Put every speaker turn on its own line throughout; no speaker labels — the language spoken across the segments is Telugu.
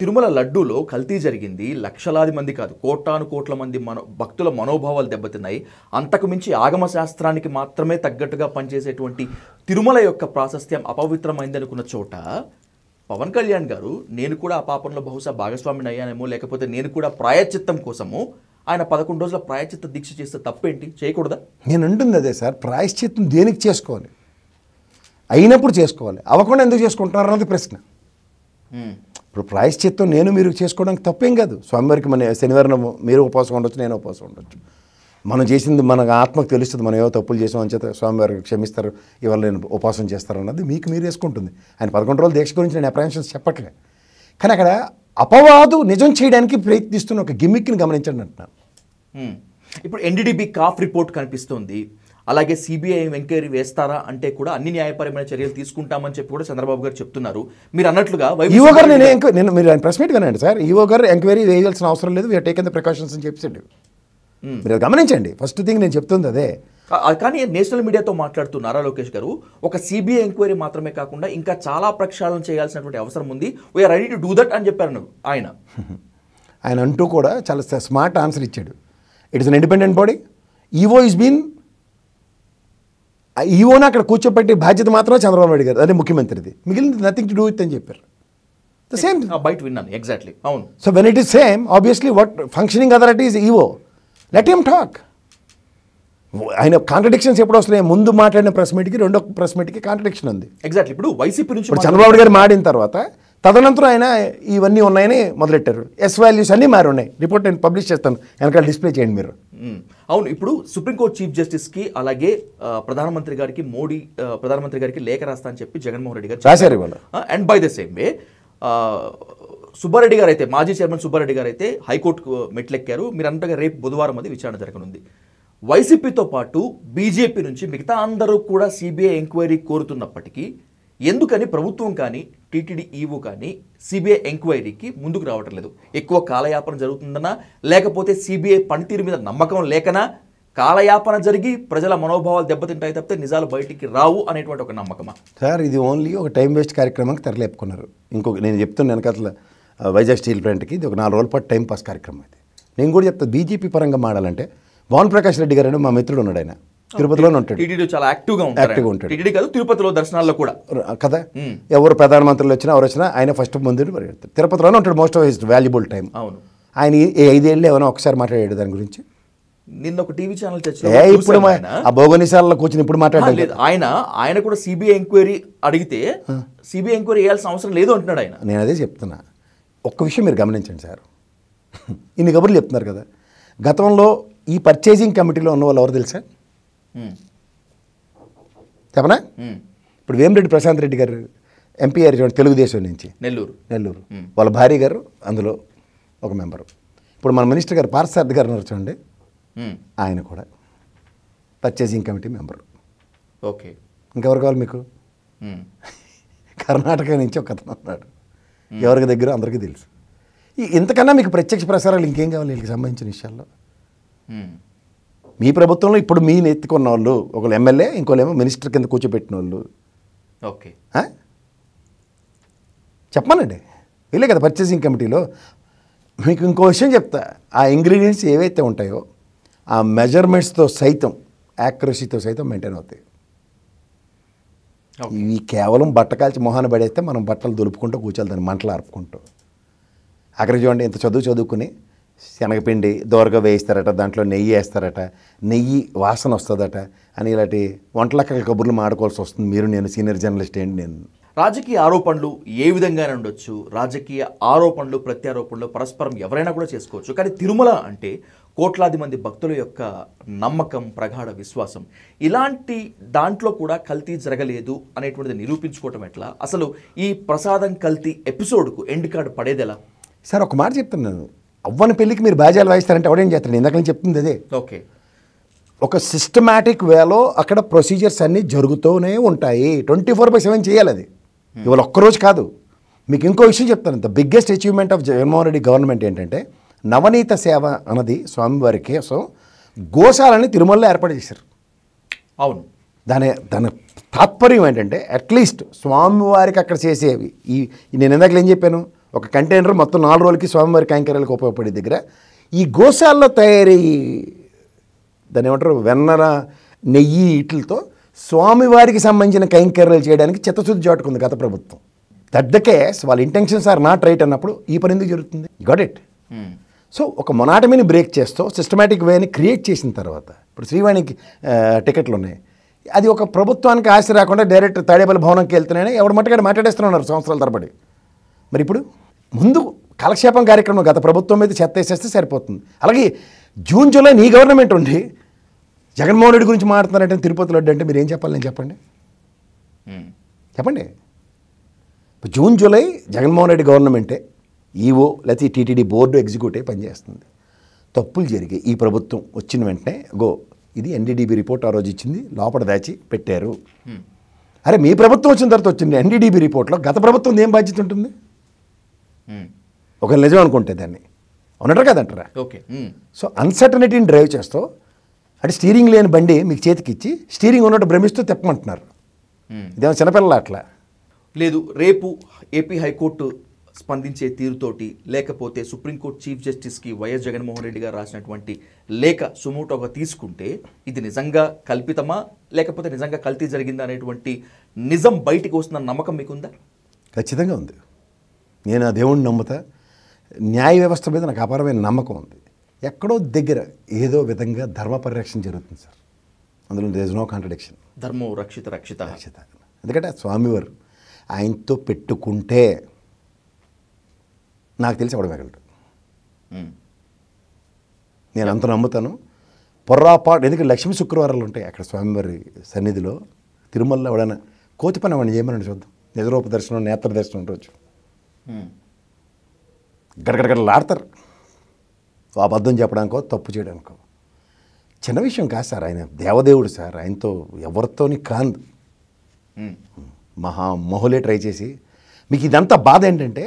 తిరుమల లడ్డూలో కల్తీ జరిగింది. లక్షలాది మంది కాదు, కోటాను కోట్ల మంది భక్తుల మనోభావాలు దెబ్బతిన్నాయి. అంతకు మించి ఆగమ శాస్త్రానికి మాత్రమే తగ్గట్టుగా పనిచేసేటువంటి తిరుమల యొక్క ప్రాశస్త్యం అపవిత్రమైంది అనుకున్న చోట పవన్ కళ్యాణ్ గారు నేను కూడా ఆ పాపంలో బహుశా భాగస్వామిని అయ్యానేమో, లేకపోతే నేను కూడా ప్రాయశ్చిత్తం కోసము ఆయన 11 రోజుల ప్రాయశ్చిత్త దీక్ష చేస్తే తప్పేంటి? చేయకూడదా?
నేను అంటుంది అదే సార్, ప్రాయశ్చిత్తం దేనికి చేసుకోవాలి? అయినప్పుడు చేసుకోవాలి, అవ్వకుండా ఎందుకు చేసుకుంటున్నారు అన్నది ప్రశ్న. ఇప్పుడు ప్రాయశ్చిత్తం నేను మీరు చేసుకోవడానికి తప్పేం కాదు. స్వామివారికి మన శనివారం మీరు ఉపవాసం ఉండొచ్చు, నేను ఉపవాసం ఉండొచ్చు. మనం చేసింది మన ఆత్మకు తెలుస్తుంది, మనం ఏవో తప్పులు చేసాం అని చేత స్వామివారికి క్షమిస్తారు, ఇవాళ నేను ఉపవాసం చేస్తారు అన్నది మీకు మీరు వేసుకుంటుంది. ఆయన 11 రోజుల దీక్ష గురించి నేను అప్రహెన్షన్స్ చెప్పట్లే, కానీ అక్కడ అపవాదు నిజం చేయడానికి ప్రయత్నిస్తున్న ఒక గిమ్మిక్ని గమనించండి అంటున్నాను.
ఇప్పుడు ఎన్డీడీబీ కాఫ్ రిపోర్ట్ కనిపిస్తుంది, అలాగే సిబిఐ ఎంక్వైరీ వేస్తారా అంటే కూడా అన్ని న్యాయపరమైన చర్యలు తీసుకుంటామని చెప్పి కూడా చంద్రబాబు గారు చెప్తున్నారు. మీరు అన్నట్లుగా
ఈవో గారు నేను మీరు ఆయన ప్రెస్ మీట్ వినండి సార్, ఈవో గారు ఎంక్వైరీ వేయాల్సిన అవసరం లేదు, వీఆర్ టేకెన్ ద ప్రికాషన్స్ అని చెప్పాడు. మీరు గమనించండి, ఫస్ట్ థింగ్ నేను చెప్తుంది అదే.
కానీ నేషనల్ మీడియాతో మాట్లాడుతూ నారా లోకేష్ గారు ఒక సిబిఐ ఎంక్వైరీ మాత్రమే కాకుండా ఇంకా చాలా ప్రక్షాళన చేయాల్సినటువంటి అవసరం ఉంది, we are ready to do that అని చెప్పారు ఆయన.
ఆయన అంటూ కూడా చాలా స్మార్ట్ ఆన్సర్ ఇచ్చాడు. It is an independent body, EO is been, ఈవోని అక్కడ కూర్చోపెట్టే బాధ్యత మాత్రమే చంద్రబాబు నాయుడు గారు, అదే ముఖ్యమంత్రిది, మిగిలింది నథింగ్ టు డూ ఇట్ అని చెప్పారు. ద సేమ్
బయట విన్నాను ఎగ్జాక్ట్లీ. అవును.
So when it is same, obviously what functioning authority is EO, let him talk. ఆయన కాంట్రడిక్షన్స్ ఎప్పుడు వస్తున్నాయి? ముందు మాట్లాడిన ప్రెస్ మీట్కి రెండో ప్రెస్ మీట్కి కాంట్రడిక్షన్ ఉంది.
ఎగ్జాక్ట్లీ. ఇప్పుడు వైసీపీ నుంచి
చంద్రబాబు గారు మాడిన తర్వాత తదనంతరం ఆయన ఇవన్నీ ఉన్నాయని మొదలెట్టారు. ఎస్ వాల్యూస్ అన్నీ మారి ఉన్నాయి. రిపోర్ట్ నేను పబ్లిష్ చేస్తాను, వెనకాల డిస్ప్లే చేయండి మీరు.
అవును. ఇప్పుడు సుప్రీంకోర్టు చీఫ్ జస్టిస్కి అలాగే ప్రధానమంత్రి గారికి లేఖ రాస్తా అని చెప్పి జగన్మోహన్ రెడ్డి గారు
రాశారు ఇవాళ.
And by the same way Subba Reddy గారు అయితే, మాజీ చైర్మన్ సుబ్బారెడ్డి గారు అయితే హైకోర్టుకు మెట్లెక్కారు. మీరు అంతగా రేపు బుధవారం అది విచారణ జరగనుంది. వైసీపీతో పాటు బీజేపీ నుంచి మిగతా అందరూ కూడా సిబిఐ ఎంక్వైరీ కోరుతున్నప్పటికీ ఎందుకని ప్రభుత్వం కానీ టీటీడీ ఈవో కానీ సిబిఐ ఎంక్వైరీకి ముందుకు రావటం లేదు? ఎక్కువ కాలయాపన జరుగుతుందనా, లేకపోతే సిబిఐ పనితీరు మీద నమ్మకం లేకనా, కాలయాపన జరిగి ప్రజల మనోభావాలు దెబ్బతింటాయి తప్పితే నిజాలు బయటికి రావు అనేటువంటి ఒక నమ్మకమా?
సార్, ఇది ఓన్లీ ఒక టైం వేస్ట్ కార్యక్రమానికి తెరలేపుకున్నారు. ఇంకొక నేను చెప్తున్నాను, వెనకాల వైజాగ్ స్టీల్ ప్లాంట్కి ఇది ఒక 4 రోజుల పాటు టైం పాస్ కార్యక్రమం. అయితే నేను కూడా చెప్తాను, బీజేపీ పరంగా మాడాలంటే భాను ప్రకాష్ రెడ్డి గారు మా మిత్రుడు ఉన్నాడు, ఆయన తిరుపతిలోనే ఉంటాడు.
టీటీడీ చాలా యాక్టివ్గా ఉంటాడు. టీటీడీ కాదు, తిరుపతిలో దర్శనాల్లో కూడా
కదా. ఎవరు ప్రధానమంత్రులు వచ్చినా ఎవరు వచ్చినా ఆయన ఫస్ట్ ముందు పరిగెడతారు. తిరుపతిలోనే ఉంటాడు most of his valuable time.
అవును.
ఆయన 5 ఏళ్ళు ఏమైనా ఒకసారి మాట్లాడాడు దాని గురించి.
నిన్న ఒక టీవీ ఛానల్
ఇప్పుడు ఆ భోగనిశాలలో కూర్చుని ఇప్పుడు మాట్లాడలేదు.
ఆయన కూడా సిబిఐ ఎంక్వైరీ అడిగితే సిబిఐ ఎంక్వైరీ చేయాల్సిన అవసరం లేదు అంటున్నాడు ఆయన.
నేను అదే చెప్తున్నా. ఒక్క విషయం మీరు గమనించండి సార్, ఇన్ని కబుర్లు చెప్తున్నారు కదా, గతంలో ఈ పర్చేజింగ్ కమిటీలో ఉన్న వాళ్ళు ఎవరు తెలుసా? చెప్పనా? ఇప్పుడు వేమిరెడ్డి ప్రశాంత్ రెడ్డి గారు ఎంపీ గారు తెలుగుదేశం నుంచి నెల్లూరు, వాళ్ళ భార్య గారు అందులో ఒక మెంబరు. ఇప్పుడు మన మినిస్టర్ గారు పార్థసారథి గారు ఉన్నారు చూడండి, ఆయన కూడా పర్చేజింగ్ కమిటీ మెంబరు.
ఓకే.
ఇంకెవరు కావాలి మీకు? కర్ణాటక నుంచి ఒక అతను ఉన్నాడు, ఎవరికి దగ్గర అందరికీ తెలుసు. ఇంతకన్నా మీకు ప్రత్యక్ష ప్రసారాలు ఇంకేం కావాలి వీళ్ళకి సంబంధించిన విషయాల్లో? మీ ప్రభుత్వంలో ఇప్పుడు మీ ఎత్తుకున్న వాళ్ళు ఒకళ్ళు ఎమ్మెల్యే, ఇంకోళ్ళేమో మినిస్టర్ కింద కూర్చోబెట్టిన వాళ్ళు.
ఓకే.
చెప్పమనండి, వీళ్ళే కదా పర్చేసింగ్ కమిటీలో. మీకు ఇంకో విషయం చెప్తా, ఆ ఇంగ్రీడియంట్స్ ఏవైతే ఉంటాయో ఆ మెజర్మెంట్స్తో సైతం, యాక్యురసీతో సైతం మెయింటైన్ అవుతాయి. ఇవి కేవలం బట్ట కాల్చి మొహాన పడేస్తే మనం బట్టలు దులుపుకుంటూ కూర్చోాలి, దాన్ని మంటలు ఆర్పుకుంటూ. అక్కడ చూడండి, ఇంత చదువుకుని శనగపిండి దోరగా వేయిస్తారట, దాంట్లో నెయ్యి వేస్తారట, నెయ్యి వాసన వస్తుందట అని ఇలాంటి వంటలక్కల కబుర్లు మాడుకోవాల్సి వస్తుంది. మీరు, నేను సీనియర్ జర్నలిస్ట్ ఏంటి నేను.
రాజకీయ ఆరోపణలు ఏ విధంగానే ఉండొచ్చు, రాజకీయ ఆరోపణలు ప్రత్యారోపణలు పరస్పరం ఎవరైనా కూడా చేసుకోవచ్చు. కానీ తిరుమల అంటే కోట్లాది మంది భక్తుల యొక్క నమ్మకం, ప్రగాఢ విశ్వాసం. ఇలాంటి దాంట్లో కూడా కల్తీ జరగలేదు అనేటువంటిది నిరూపించుకోవటం ఎట్లా? అసలు ఈ ప్రసాదం కల్తీ ఎపిసోడ్కు ఎండ్ కార్డు పడేది ఎలా?
సార్, ఒక మాట చెప్తున్నాను, అవ్వని పెళ్ళికి మీరు బాజాలు వాయిస్తారంటే ఎవడేం చేస్తాడు? ఇందాక నేను చెప్తుంది అదే.
ఓకే. ఒక
సిస్టమాటిక్ వేలో అక్కడ ప్రొసీజర్స్ అన్నీ జరుగుతూనే ఉంటాయి. 24/7 చేయాలి అది. ఇవాళ ఒక్కరోజు కాదు. మీకు ఇంకో విషయం చెప్తాను, the biggest achievement of Jaganmohan Reddy government ఏంటంటే నవనీత సేవ అన్నది స్వామివారి కోసం గోశాలని తిరుమలలో ఏర్పాటు చేశారు.
అవును.
దాని తాత్పర్యం ఏంటంటే అట్లీస్ట్ స్వామివారికి అక్కడ చేసేవి, ఈ నేను ఇందాక ఏం చెప్పాను, ఒక కంటైనర్ మొత్తం 4 రోజులకి స్వామివారి కైంకర్యాలకు ఉపయోగపడే దగ్గర ఈ గోశాలలో తయారయ్యి దాన్ని ఏమంటారు వెన్నర నెయ్యి వీటితో స్వామివారికి సంబంధించిన కైంకర్యాలు చేయడానికి చిత్తశుద్ధి చాటుకుంది గత ప్రభుత్వం. దట్ ద కేస్ వాళ్ళ ఇంటెన్షన్స్ ఆర్ నాట్ రైట్ అన్నప్పుడు ఈ పని ఎందుకు జరుగుతుంది? Got it. సో ఒక మొనాటమీని బ్రేక్ చేస్తూ సిస్టమేటిక్ వేని క్రియేట్ చేసిన తర్వాత ఇప్పుడు శ్రీవాణికి టికెట్లు ఉన్నాయి. అది ఒక ప్రభుత్వానికి ఆశ రాకుండా డైరెక్ట్ తాడేపల్లి భవనంకి వెళ్తున్నాయని ఎవడు మట్టుగా మాట్లాడేస్తున్నారు సంవత్సరాల తరబడి. మరి ఇప్పుడు ముందు కాలక్షేపం కార్యక్రమం గత ప్రభుత్వం మీద చెత్త వేసేస్తే సరిపోతుంది. అలాగే జూన్ జూలై నీ గవర్నమెంట్ ఉండి జగన్మోహన్ రెడ్డి గురించి మాట్లాడుతున్నారంటే తిరుపతి లడ్డు అంటే మీరు ఏం చెప్పాలి? నేను చెప్పండి చెప్పండి. జూన్ జూలై జగన్మోహన్ రెడ్డి గవర్నమెంటే ఈఓ లేకపోతే టీటీడీ బోర్డు ఎగ్జిక్యూటివ్ పనిచేస్తుంది. తప్పులు జరిగాయి. ఈ ప్రభుత్వం వచ్చిన వెంటనే ఇది ఎన్డీడీబీ రిపోర్ట్ ఆ రోజు ఇచ్చింది, లోపల దాచి పెట్టారు. అరే మీ ప్రభుత్వం వచ్చిన తర్వాత వచ్చింది ఎన్డీడీబీ రిపోర్ట్లో గత ప్రభుత్వం ఏం బాధ్యత ఉంటుంది? ఒక నిజం అనుకుంటే దాన్ని అవునట్రా కదంటారా?
ఓకే.
సో అన్సర్టనిటీని డ్రైవ్ చేస్తూ అంటే స్టీరింగ్ లేని బండి మీకు చేతికి ఇచ్చి స్టీరింగ్ ఉన్నట్టు భ్రమిస్తూ తెప్పమంటున్నారు. ఇదేమో చిన్నపిల్లల అట్లా
లేదు. రేపు ఏపీ హైకోర్టు స్పందించే తీరుతోటి లేకపోతే సుప్రీంకోర్టు చీఫ్ జస్టిస్కి వైఎస్ జగన్మోహన్ రెడ్డి గారు రాసినటువంటి లేఖ సుమోటోగా తీసుకుంటే ఇది నిజంగా కల్పితమా లేకపోతే నిజంగా కల్తీ జరిగిందా అనేటువంటి నిజం బయటికి వస్తున్న నమ్మకం మీకుందా?
ఖచ్చితంగా ఉంది. నేను ఆ దేవుణ్ణి నమ్ముతా. న్యాయ వ్యవస్థ మీద నాకు అపారమైన నమ్మకం ఉంది. ఎక్కడో దగ్గర ఏదో విధంగా ధర్మ పరిరక్షణ జరుగుతుంది సార్. అందులో దేర్ ఇస్ నో కాంట్రడిక్షన్.
ధర్మో రక్షిత రక్షిత.
ఎందుకంటే స్వామివారు ఆయనతో పెట్టుకుంటే నాకు తెలిసి ఎవడ మిగలడు. నేను అంత నమ్ముతాను. పొర్రాపాటు ఎందుకంటే లక్ష్మీ శుక్రవారాలు ఉంటాయి అక్కడ స్వామివారి సన్నిధిలో. తిరుమలలో ఎవడైనా కోతి పని అవన్నీ చేయమని చూద్దాం. నిజరూప దర్శనం నేత్ర దర్శనం రోజు గడగడగడలాడతారు. అబద్ధం చెప్పడానికో తప్పు చేయడానికో. చిన్న విషయం కాదు సార్. ఆయన దేవదేవుడు సార్. ఆయనతో ఎవరితోని కాందు. మహోలే ట్రై చేసి మీకు ఇదంతా బాధ ఏంటంటే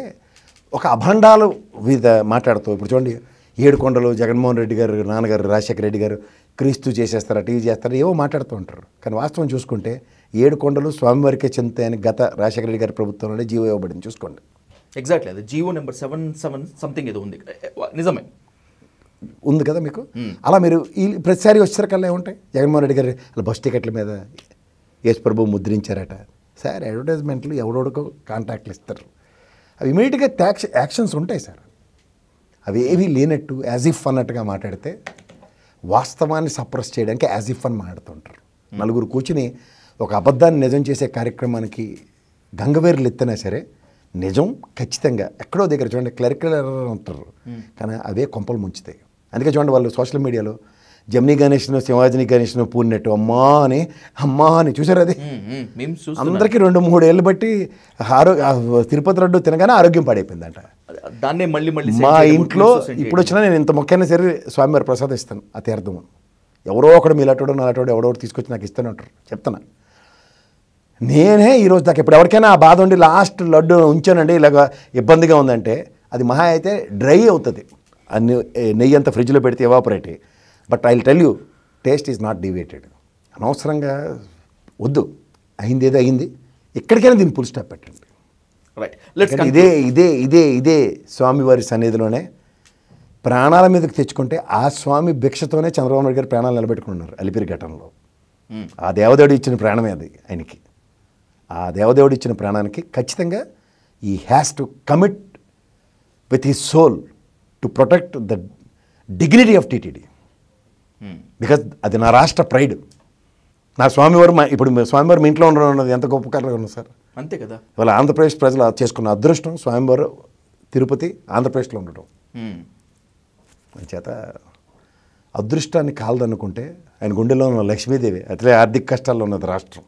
ఒక అభండాలు మీద మాట్లాడుతూ ఇప్పుడు చూడండి 7 కొండలు జగన్మోహన్ రెడ్డి గారు నాన్నగారు రాజశేఖర రెడ్డి గారు క్రీస్తు చేసేస్తారా టీవీ చేస్తారా ఏవో మాట్లాడుతూ ఉంటారు. కానీ వాస్తవం చూసుకుంటే 7 కొండలు స్వామివారికే చెందుతాయని గత రాజశేఖర రెడ్డి గారి ప్రభుత్వంలోనే జీవో ఇవ్వబడింది. చూసుకోండి.
ఎగ్జాక్ట్లీ అది జీవో నెంబర్ 77 సంథింగ్ ఏదో ఉంది. నిజమే
ఉంది కదా మీకు. అలా మీరు ఈ ప్రతిసారి వచ్చేసరికల్లా ఏముంటాయి జగన్మోహన్ రెడ్డి గారు అలా బస్ టికెట్ల మీద యేసు ప్రభు ముద్రించారట సార్. అడ్వర్టైజ్మెంట్లు ఎవడోడుకో కాంటాక్ట్లు ఇస్తారు. అవి ఇమీడియట్గా యాక్షన్స్ ఉంటాయి సార్. అవి ఏవీ లేనట్టు యాజ్ ఇఫ్ అన్నట్టుగా మాట్లాడితే వాస్తవాన్ని సప్రెస్ చేయడానికి యాజ్ ఇఫ్ అని మాట్లాడుతుంటారు. నలుగురు కూర్చుని ఒక అబద్ధాన్ని నిజం చేసే కార్యక్రమానికి గంగవేరులు ఎత్తినా సరే నిజం ఖచ్చితంగా ఎక్కడో దగ్గర చూడండి క్లరికల్ ఎర్రర్ ఉంటారు. కానీ అవే కొంపలు ముంచుతాయి. అందుకే చూడండి వాళ్ళు సోషల్ మీడియాలో జమినీ గణేష్ను శివాజీ గణేష్ను పూడినట్టు అమ్మా అని చూసారు. అది అందరికీ 2-3 ఏళ్ళు బట్టి తిరుపతి లడ్డు తినగానే ఆరోగ్యం పాడైపోయిందంట.
దాన్నే మళ్ళీ
మా ఇంట్లో ఇప్పుడు వచ్చినా నేను ఇంత మొక్కైనా సరే స్వామివారి ప్రసాదిస్తాను ఆ తీర్థము. ఎవరో ఒకడు మీలాటోడు నాలాటోడు ఎవడో తీసుకొచ్చి నాకు ఇస్తూనే ఉంటారు. చెప్తున్నా నేనే ఈరోజు దాకా ఇప్పుడు ఎవరికైనా ఆ బాధ ఉండి లాస్ట్ లడ్డు ఉంచానండి ఇలాగ ఇబ్బందిగా ఉందంటే అది మహా అయితే డ్రై అవుతుంది. అన్ని నెయ్యి అంతా ఫ్రిడ్జ్లో పెడితే evaporate. But I will tell you taste is not deviated. అనవసరంగా వద్దు. అయింది ఏదో అయింది. ఎక్కడికైనా దీన్ని ఫుల్ స్టాప్ పెట్టండి. ఇదే స్వామివారి సన్నిధిలోనే ప్రాణాల మీదకి తెచ్చుకుంటే ఆ స్వామి భిక్షతోనే చంద్రబాబు నాయుడు గారు ప్రాణాలు నిలబెట్టుకున్నారు అలిపిరి ఘటనలో. ఆ దేవదేవుడు ఇచ్చిన ప్రాణమే అది ఆయనకి. ఆ దేవదేవుడు ఇచ్చిన ప్రాణానికి ఖచ్చితంగా ఈ has to commit with his soul to protect the dignity of TTD. Because అది నా రాష్ట్ర ప్రైడ్. నా స్వామివారు ఇప్పుడు స్వామివారు మీ ఇంట్లో ఉండడం అన్నది ఎంత గొప్ప కారణంగా ఉంది సార్.
అంతే కదా.
ఇవాళ ఆంధ్రప్రదేశ్ ప్రజలు చేసుకున్న అదృష్టం స్వామివారు తిరుపతి ఆంధ్రప్రదేశ్లో ఉండటం. చేత అదృష్టాన్ని కాలదనుకుంటే ఆయన గుండెలో ఉన్న లక్ష్మీదేవి అట్లే ఆర్థిక కష్టాల్లో ఉన్నది రాష్ట్రం.